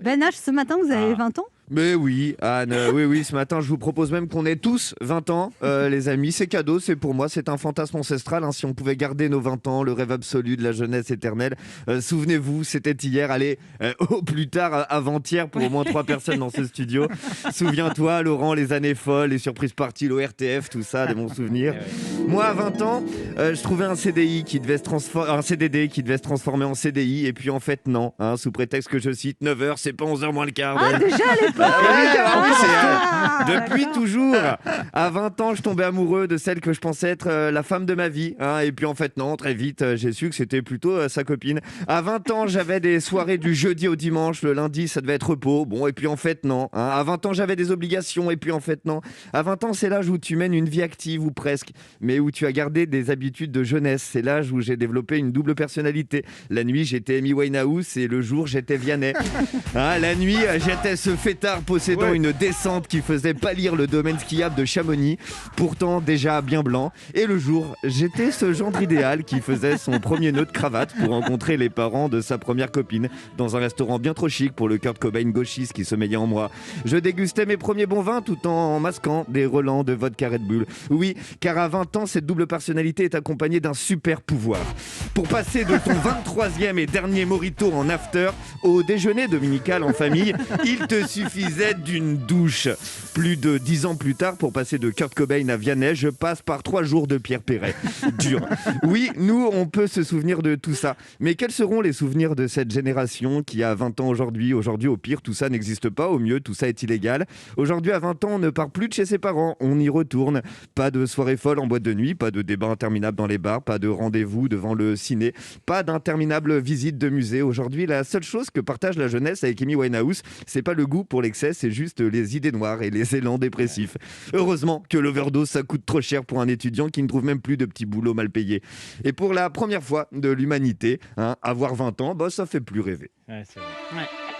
Ben H, ce matin, vous avez 20 ans? Mais oui, Anne, oui, ce matin, je vous propose même qu'on ait tous 20 ans, les amis. C'est cadeau, c'est pour moi, c'est un fantasme ancestral. Si on pouvait garder nos 20 ans, le rêve absolu de la jeunesse éternelle. Souvenez-vous, c'était hier, allez, au plus tard, avant-hier, pour au moins 3 personnes dans ce studio. Souviens-toi, Laurent, les années folles, les surprises parties, l'ORTF, tout ça, des bons souvenirs. Moi, à 20 ans, je trouvais un CDD qui devait se transformer en CDI, et puis en fait, non, sous prétexte que je cite 9h, c'est pas 11h moins le quart. Ah, déjà à l'époque. Depuis toujours. À 20 ans, je tombais amoureux de celle que je pensais être la femme de ma vie. Et puis en fait, non, très vite, j'ai su que c'était plutôt sa copine. À 20 ans, j'avais des soirées du jeudi au dimanche. Le lundi, ça devait être repos. Bon, et puis en fait, non. À 20 ans, j'avais des obligations. Et puis en fait, non. À 20 ans, c'est l'âge où tu mènes une vie active ou presque, mais où tu as gardé des habitudes de jeunesse. C'est l'âge où j'ai développé une double personnalité. La nuit, j'étais Amy Winehouse et le jour, j'étais Vianney. La nuit, j'étais ce fêtard possédant une descente qui faisait pâlir le domaine skiable de Chamonix, pourtant déjà bien blanc. Et le jour, j'étais ce gendre idéal qui faisait son premier nœud de cravate pour rencontrer les parents de sa première copine dans un restaurant bien trop chic pour le Kurt Cobain gauchiste qui sommeillait en moi. Je dégustais mes premiers bons vins tout en masquant des relents de vodka Red Bull. Oui, car à 20 ans, cette double personnalité est accompagnée d'un super pouvoir. Pour passer de ton 23e et dernier mojito en after au déjeuner dominical en famille, il te suffisait d'une douche. Plus de 10 ans plus tard, pour passer de Kurt Cobain à Vianney, je passe par 3 jours de Pierre Perret. Dur. Oui, nous, on peut se souvenir de tout ça. Mais quels seront les souvenirs de cette génération qui a 20 ans aujourd'hui ? Aujourd'hui, au pire, tout ça n'existe pas. Au mieux, tout ça est illégal. Aujourd'hui, à 20 ans, on ne part plus de chez ses parents. On y retourne. Pas de soirée folle en boîte de nuit, pas de débat interminable dans les bars, pas de rendez-vous devant le ciné, pas d'interminable visite de musée. Aujourd'hui, la seule chose que partage la jeunesse avec Amy Winehouse, c'est pas le goût pour l'excès, c'est juste les idées noires et les élans dépressifs. Heureusement que l'overdose, ça coûte trop cher pour un étudiant qui ne trouve même plus de petits boulots mal payés. Et pour la première fois de l'humanité, avoir 20 ans, ça fait plus rêver. Ouais, c'est vrai. Ouais.